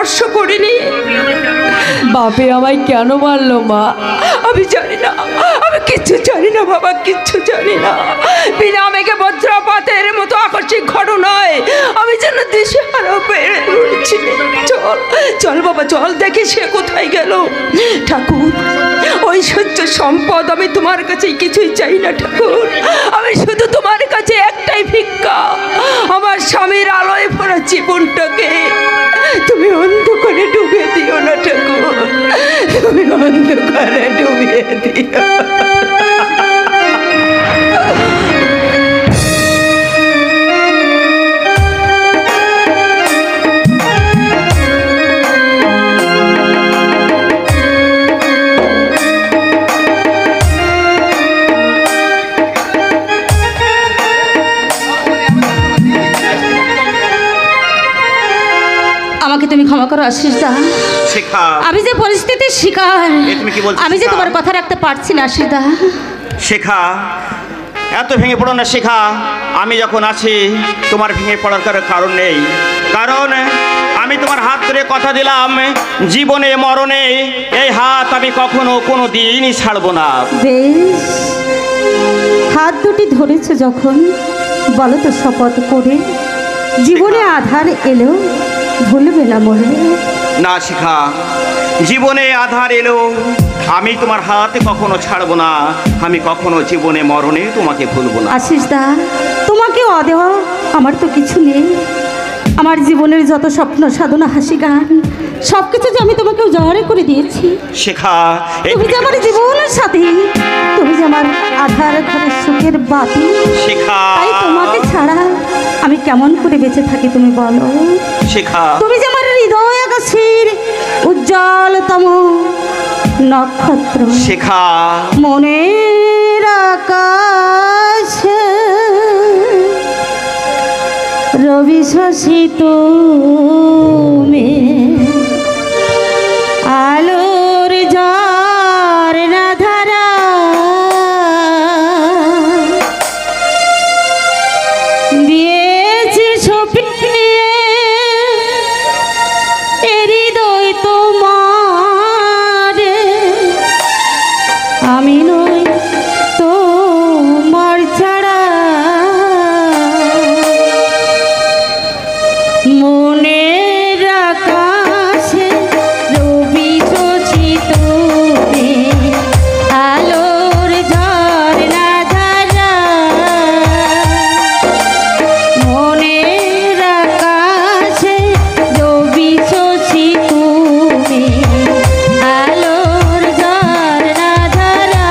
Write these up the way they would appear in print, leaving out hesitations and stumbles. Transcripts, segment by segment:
স্পর্শ করিনি। বাপে আমায় কেন মারলো মা? আমি জানি না, আমি কিচ্ছু জানি না বাবা, কিচ্ছু জানি না। বিনা আমাকে বজ্রপাতের মতো আকস্মিক ঘটনায় আমি যেন দিশেহারা পেরে উঠছি। চল চল বাবা, চল দেখি সে কোথায় গেল। ঠাকুর, ঐশ্বর্য সম্পদ আমি তোমার কাছে কিছুই চাই না ঠাকুর। আমি শুধু তোমার কাছে একটাই ভিক্ষা, আমার স্বামীর আলোয় ভরা জীবনটাকে তুমি অন্ধকারে ডুবিয়ে দিও না ঠাকুর, তুমি অন্ধকারে ডুবিয়ে দিও। আমাকে তুমি ক্ষমা করো আশিস দা। শিখা, আমি যে পরিস্থিতির শিকার, তুমি কি বলছো? আমি যে তোমার কথা রাখতে পারছি না আশিস দা। শিখা, এত ভেঙে পড়ো না শিখা। আমি যখন আছি তোমার ভেঙে পড়ার কারণ নেই, কারণ আমি তোমার হাত ধরে কথা দিলাম জীবনে মরণে এই হাত আমি কখনো কোনো দিনই ছাড়বো না। বেশ, হাত দুটি ধরেছে যখন, বলো তো শপথ করে জীবনে আধার এলেও ভুলবে না মনে? না শিখা, জীবনে আধার এলো আমি তোমার হাতে কখনো ছাড়বো না, আমি কখনো জীবনে মরণে তোমাকে ভুলবো না। আশিস দা, তোমাকে অদেওয়া আমার তো কিছু নেই। আমার জীবনের যত স্বপ্ন সাধনা হাসি গান সব কিছু যে আমি তোমাকে উজাড় করে দিয়েছি। শিখা, তুমি যে আমার জীবনের সাথে, তুমি যে আমার আধার ঘরের সুখের বাতি। শিখা, তাই তোমাকে ছাড়া আমি কেমন করে বেঁচে থাকি তুমি বলো? শিখা, তুমি যে আমার হৃদয় আকাশের উজ্জ্বলতম নক্ষত্র। শিখা, মনের আকাশে রবি শশী তুমি, আলোর ঝর্ণা ধারা দিয়েছি স্বপ্নে হৃদয় তোমার, আমি নই তোমার ছাড়া। মনের আকাশে রবি শশী তুমি, আলোর ঝর্ণা ধারা। মনের আকাশে রবি শশী তুমি, আলোর ঝর্ণা ধারা।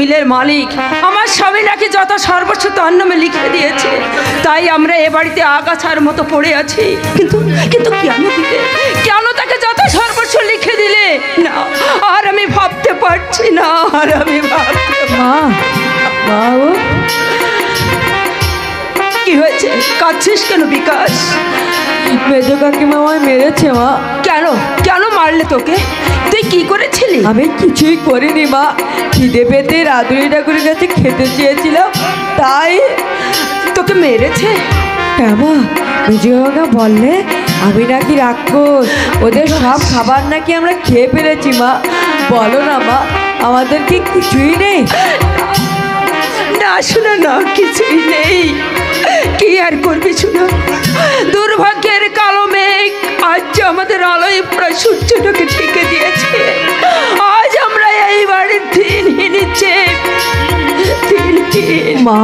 মিলের মালিক আমার স্বামী নাকি যত সর্বস্ব তার নামে লিখে দিয়েছে, তাই আমরা এ বাড়িতে আগাছার মতো পড়ে আছি। কিন্তু কিন্তু কেন দিলে, কেন তাকে যত সর্বস্ব লিখে দিলে? না, আর আমি ভাবতে পারছি না, আর আমি ভাবতে মা, মা ও কি হয়েছে? কাঁদছিস কেন বিকাশ? মেজ কাকিমা আমায় মেরেছে মা। কেন কেন মারলে তোকে? তুই কি করেছিলি? আমি কিছুই করিনি মা, খিদে পেতে রাধুনি ঠাকুরের কাছে খেতে চেয়েছিলাম, তাই তোকে মেরেছে? হ্যাঁ মা, মেজ কাকা বললে আমি নাকি রাক্ষস, ওদের সব খাবার নাকি আমরা খেয়ে ফেলেছি। মা বলো না মা, আমাদের কি কিছুই নেই? না শোনা, না কিছুই নেই। কি আর করবি শোনা, দুর্ভাগ্যের কালো মেঘ আজ আমাদের আলোয় প্রায় সূর্যটাকে ঢেকে দিয়েছে। আজ আমরা এই বাড়ির দিনহীন দিনহীন। মা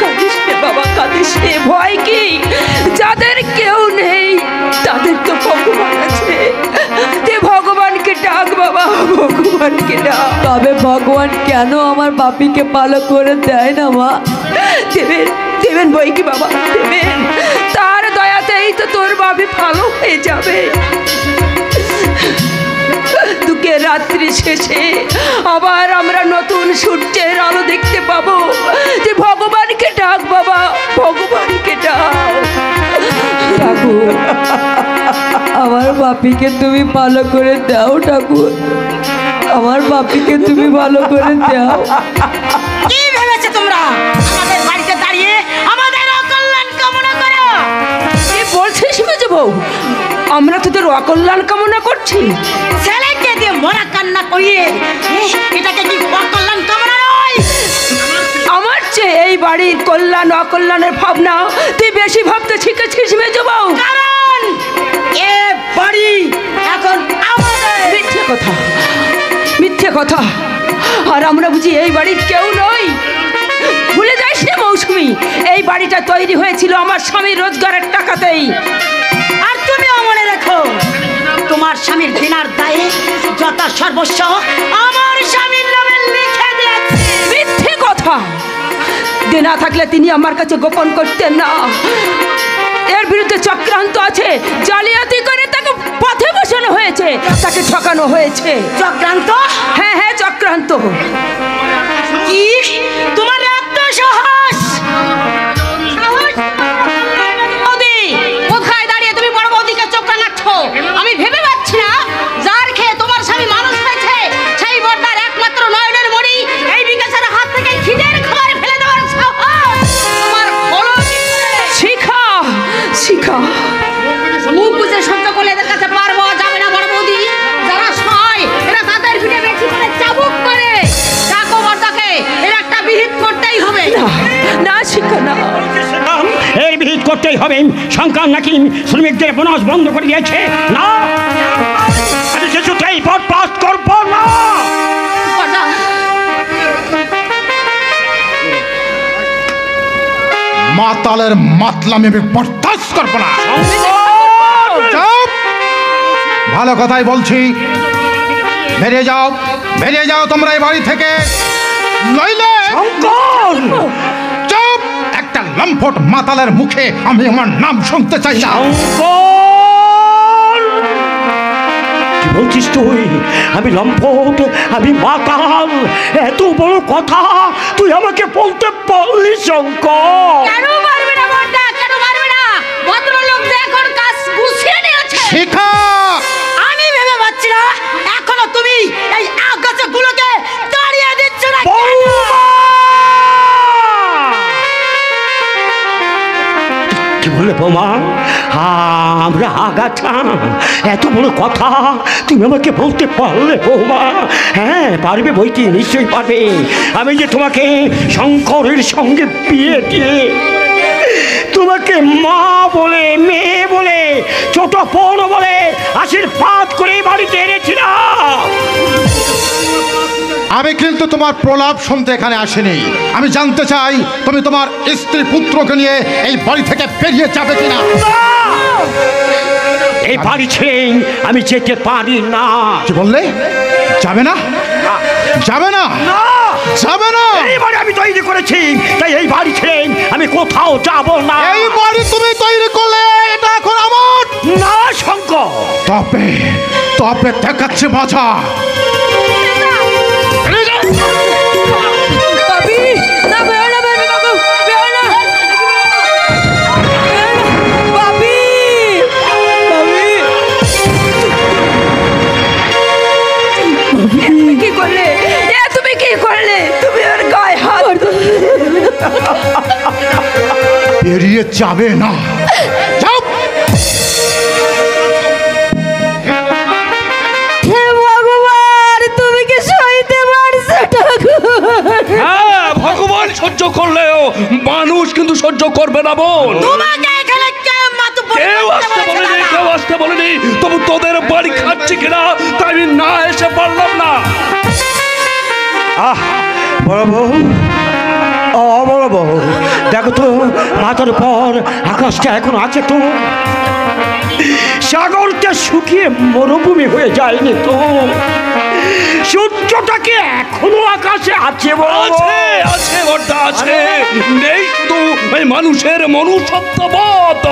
কাঁদিস নে বাবা, কাঁদিস নে। ভয় কি? যাদের কেউ নেই তাদের তো ভগবান আছে। তুই ভগবানকে ডাক বাবা, ভগবানকে ডাক। তবে ভগবান কেন আমার বাপিকে ভালো করে দেয় না মা? দেবেন, দেবেন বই কি বাবা, দেবেন। তার দয়াতেই তো তোর বাপি ভালো হয়ে যাবে। দুঃখের রাত্রি শেষে আবার আমরা নতুন সূর্যের আলো দেখতে পাবো। যে ভগবানকে ডাক বাবা, ভগবানকে ডাক। ঠাকুর, আমার বাপিকে তুমি ভালো করে দাও ঠাকুর, আমার বাপিকে তুমি ভালো করে দাও। কি ভেবেছো তোমরা আমাদের বাড়িতে দাঁড়িয়ে আমাদের অকল্যাণ কামনা করো? কি বলছিস মেজো বউ? আমরা তোদের অকল্যাণ কামনা করছি? ছেলেকে দিয়ে মরা কান্না করিয়ে এটাকে কি অকল্যাণ কামনা নয়? আমার চেয়ে এই বাড়ির কল্যাণ অকল্যাণের ভাবনা তুই বেশি ভাবতে শিখেছিস মেজো বউ। কারণ এ বাড়ি এখন আমাদের। মিথ্যে কথা, মিথ্যে কথা। আর আমরা বুঝি এই বাড়ির কেউ নই? ভুলে যাইস না মৌসুমী, এই বাড়িটা তৈরি হয়েছিল আমার স্বামীর রোজগারের টাকাতেই। আর তুমিও মনে রেখো, তোমার স্বামীর দিনার দায়ে যত সর্বস্ব আমার স্বামীর নামে লিখে দিয়েছে। মিথ্যে কথা। দেনা থাকলে তিনি আমার কাছে গোপন করতেন না। এর বিরুদ্ধে চক্রান্ত আছে, জালিয়াতি করে তাকে পথে বসানো হয়েছে, তাকে ঠকানো হয়েছে। চক্রান্ত? হ্যাঁ হ্যাঁ, চক্রান্ত। কি তোমার এত সাহস? বৌদি, কোথায় দাঁড়িয়ে তুমি বড় বৌদিকে চোখ রাঙাচ্ছ? আমি ভেবে পাচ্ছি না, যার খেয়ে তোমার স্বামী মানুষ হয়েছে সেই বর্দার একমাত্র নয়নের মণি এই বিকাশের হাত থেকে খিদের খাবার ফেলে দেওয়ার সাহস তোমার হলো কি করে? শিখা, শিখা। মুখ বুঝে সহ্য করলে এদের কাছে পারবো যাবে না বড় বৌদি। যারা সয় এরা তাদের ভিড়ে বেশি করে চাবুক করে। ডাকো বর্দাকে, এর একটা বিহিত করতেই হবে। না না শিখা, না। এই বিহিত করতেই হবে। সরকার নাকি শ্রমিকদের বোনাস বন্ধ করে দিয়েছে। না, আমি কিছুতেই ভোট পাস করবো না। বর্দা, মাতালের মাতলামি আমি বরদাস্ত করবো না। চুপ! ভালো কথাই বলছি, বেরিয়ে যাও, বেরিয়ে যাও তোমরা এই বাড়ি থেকে, নইলে চুপ! একটা লম্পট মাতালের মুখে আমি আমার নাম শুনতে চাই না। কি বলছিস তুই? আমি লম্পট, আমি মাতাল? এত বড় কথা তুই আমাকে বলতে পারলি শঙ্কর? কেন পারবে না বর্দা, কেন পারবে না? ভদ্রলোক যে এখন কাজ গুছিয়ে নিয়েছে। শিখা! আমি ভেবে পাচ্ছি না এখনো তুমি এই আগাছা গুলোকে তাড়িয়ে দিচ্ছ না কেন? কি বলে বৌমা? আমরা আগাছা? এত বড় কথা তুমি আমাকে বলতে পারলে বৌমা? হ্যাঁ পারবে, বইটি নিশ্চয়ই পারবে। আমি যে তোমাকে শঙ্করের সঙ্গে বিয়ে দিয়ে তোমাকে মা বলে, মেয়ে বলে, ছোট বোন বলে আশীর্বাদ করে বাড়িতে এনেছিলাম। আমি কিন্তু তোমার প্রলাপ শুনতে এখানে আসিনি। আমি জানতে চাই তুমি তোমার স্ত্রী পুত্রকে নিয়ে এই বাড়ি থেকে বেরিয়ে যাবে কিনা। এই বাড়ি ছেড়ে আমি যেতে পারি না। কি বললে? যাবে না? যাবে না? না। যাবে না। এই বাড়ি আমি তৈরি করেছি, তাই এই বাড়ি ছেড়ে আমি কোথাও যাব না। এই বাড়ি তুমি তৈরি করলে এটা এখন আমার না শঙ্কর, তবে তবে দেখাচ্ছে মজা। বাবি না, বেরো না, বেরো না, বাবু, বেরো না। বাবি, বাবি, তুমি কি করলে? তুমি কি করলে? তুমি ওর গায়ে হাত বেরিয়ে যাবে না। যাও। হে ভগবান, তুমি কি সইতে পারছো ঠাকুর? হ্যাঁ, ভগবান সহ্য করলেও মানুষ কিন্তু সহ্য করবে না বোন। তোমাকে এখানে কেউ মাতু কেউ আসতে বলেনি, কেউ আসতে বলেনি, তবু তোদের বাড়ি খাচ্ছে কিনা তাই আমি না এসে পারলাম না। বড় বউ, ও বড় বউ, দেখো তো মাথার পর আকাশটা এখন আছে তো, সাগরটা শুকিয়ে মরুভূমি হয়ে যায়নি তো, সূর্যটাকে এখনো আকাশে আছে বড় বউ? আছে, আছে বড়দা, আছে। নেই শুধু এই মানুষের মনুষ্যত্ববোধ।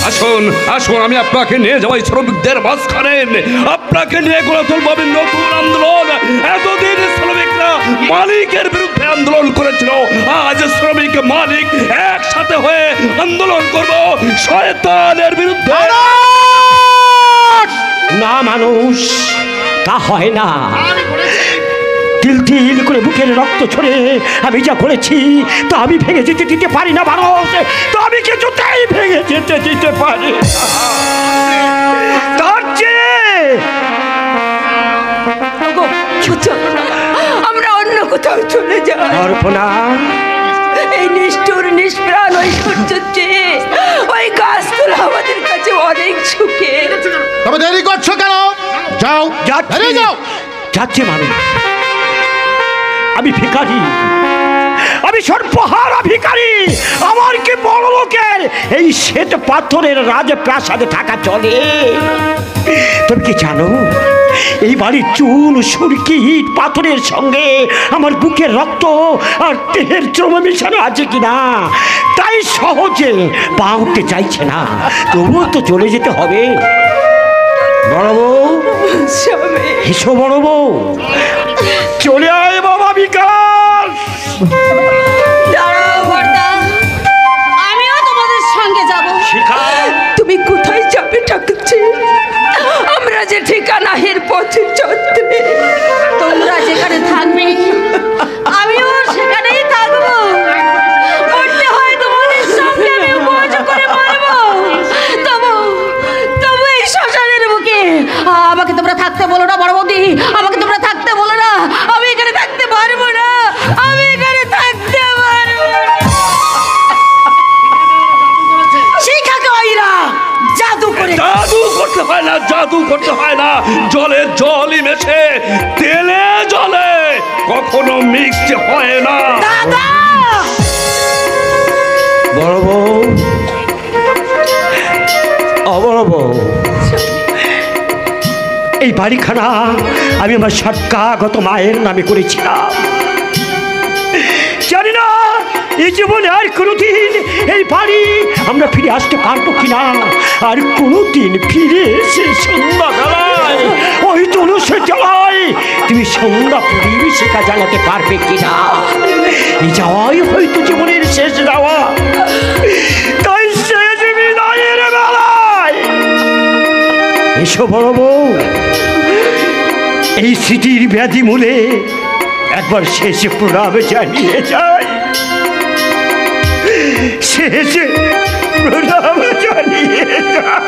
আসুন, আসুন, আমি আপনাকে নিয়ে যাবো এই শ্রমিকদের মাঝখানে। আপনাকে নিয়ে গড়ে তুলবো আমি নতুন আন্দোলন। এতদিন শ্রমিকরা মালিকের বিরুদ্ধে আন্দোলন করেছিল, আজ শ্রমিক মালিক একসাথে হয়ে আন্দোলন করব শয়তানের বিরুদ্ধে। না মানুষ, তা হয় না। তিল তিল করে বুকের রক্ত ছড়ে আমি যা করেছি তা আমি ভেঙে যেতে দিতে পারি না মানুষ, তা আমি কিছুতেই ভেঙে যেতে দিতে পারি না। তার চেয়ে ওগো, চলো না, আমরা অন্য কোথাও চলে যাই। কল্পনা, এই নিষ্ঠুর নিষ্প্রাণ ওই সূর্যের চেয়ে ওই গাছতলা আমাদের কাছে অনেক সুখে। তবে দেরি করছো কেন? যাও, বেরিয়ে যাও। যাচ্ছে মানুষ। আমি ভিখারি, আমি সর্বহারা ভিখারি। আমার কি বড় লোকের এই শ্বেত পাথরের রাজপ্রাসাদে থাকা চলে? তুমি কি জানো এই বাড়ির চুন, সুরকি, ইট, পাথরের সঙ্গে আমার বুকের রক্ত আর দেহের শ্রম মিশানো আছে কিনা? তাই সহজে পা উঠতে চাইছে না, তবুও তো চলে যেতে হবে। বড় বউ, এসো বড় বউ, চলে আয় বাবা বিকাশ। দাঁড়াও বড়দা, আমিও তোমাদের সঙ্গে যাব। শিখা, তুমি কোথায় যাবে ঠাকুরজি? আমরা যে ঠিকানাহের পথে চলতে। তোমরা যেখানে থাকবে আমিও সেখানেই থাকবো। মরতে হয় তোমাদের সঙ্গে আমি উপবাস করে মরবো। তবু এই শ্মশানের বুকে আমাকে তোমরা থাকতে বলো না বড় বৌদি, আমাকে তোমরা থাকতে বলো না। আমি এখানে থাকতে পারবো না, আমি এখানে থাকতে পারবো না। শিখাকে ওইরা জাদু করে, জাদু করতে হয় না, জাদু করতে হয় না। জলে জলই মেশে, তেলে জলে কখনো মিক্সড হয় না। দাদা বড় বউ, বড় বউ, এই বাড়িখানা আমি আমার সৎকাগত মায়ের নামে করেছিলাম। জানি না এই জীবনে আর কোনোদিন এই বাড়ি আমরা ফিরে আসতে পারবো কিনা, আর কোনোদিন ফিরে এসে সন্ধ্যাবেলায় ওই তুলসী জলায় তুমি সন্ধ্যা পরিবেশিকা জ্বালাতে পারবে কিনা। এই যাওয়াই হয়তো জীবনের শেষ যাওয়া। তাই শেষ বিদায়ের বেলায় এসো বড় বউ, এই স্মৃতির ব্যাধি মূলে একবার শেষে প্রণাম জানিয়ে যায়, শেষে প্রণাম জানিয়ে যায়।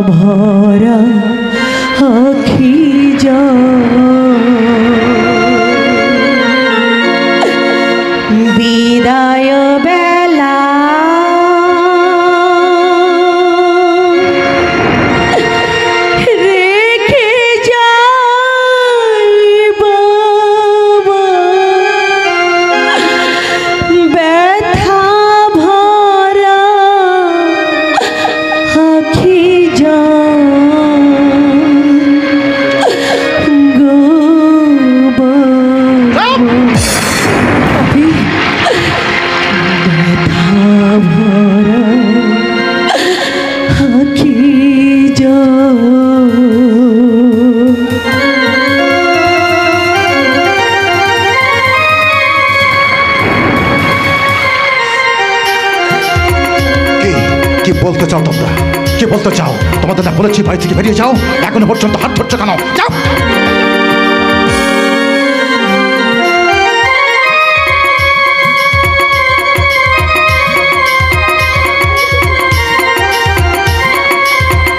ভরা আখি বিদায় বেলা রেখে যাই বাবা ব্যথা ভরা আখি কি বলতে চাও তোমরা? কি বলতে চাও? তোমাদের না বলেছি বাড়ি থেকে বেরিয়ে যাও, এখনো পর্যন্ত হাত ধরছো কেন? যাও।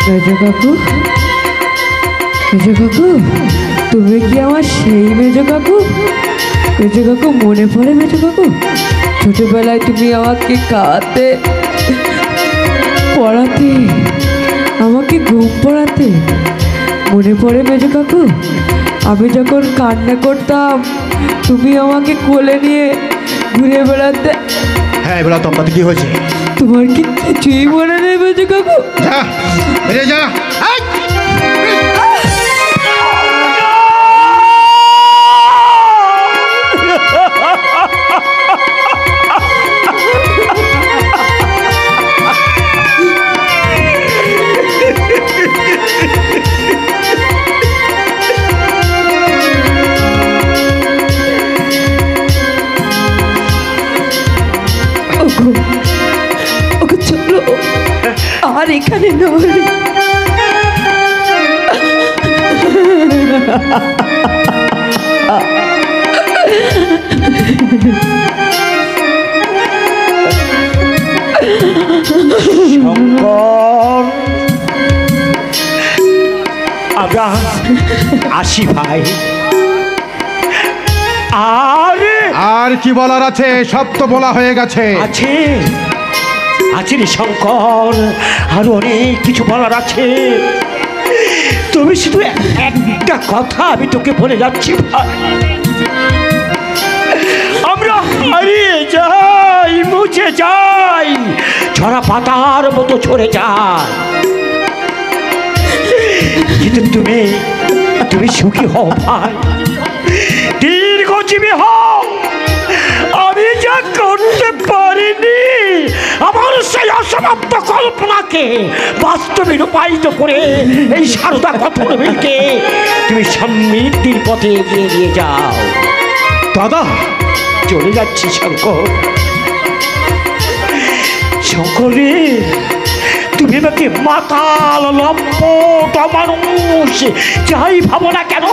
মেজো কাকু, মেজো কাকু, তুমি কি আমার সেই মেজো কাকু? মেজো কাকু মনে পড়ে মেজো কাকু? ছোটবেলায় তুমি আমাকে খাওয়াতে, পড়াতে, আমাকে ঘুম পড়াতে, মনে পড়ে মেজো কাকু? আমি যখন কান্না করতাম তুমি আমাকে কোলে নিয়ে ঘুরে বেড়াতে। হ্যাঁ, এবার তোমরা কি হয়েছে? তোমার কি কিছুই মনে নেই মেজো কাকু? যা, বেরিয়ে যা। চলো, আর এখানে নয়। শঙ্কর, আমরা আসি ভাই। আর কি বলার আছে? সব তো বলা হয়ে গেছে। আছে আছে রে শঙ্কর, আরো অনেক কিছু বলার আছে। তুমি শুধু একটা কথা আমি তোকে বলে যাচ্ছি ভাই, আমরা হারিয়ে যাই, মুছে যাই, ঝরা পাতার মতো ছড়ে যায়, কিন্তু তুমি সুখী হও ভাই, দীর্ঘজীবী হও। আমি যা করতে পারিনি আমার সেই অসমাপ্ত কল্পনাকে বাস্তবে রূপায়িত করে এই সারদা কঠোর মিলকে তুমি সমৃদ্ধির পথে এগিয়ে নিয়ে যাও। দাদা, চলে যাচ্ছি শঙ্কর। শঙ্কর রে, তুমি আমাকে মাতাল, লম্পট, অমানুষ যাই ভাবো না কেন,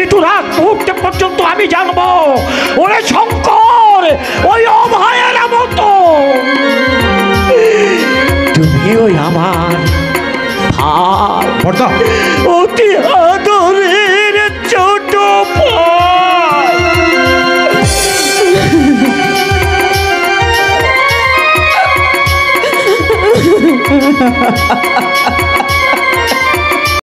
ঋতুরাগ মুহূর্তে পর্যন্ত আমি জানবো ওরে শঙ্কর ওই অভয়ের মতো তুমি ওই আমার ভাই, অতি আদরের ছোট ভাই।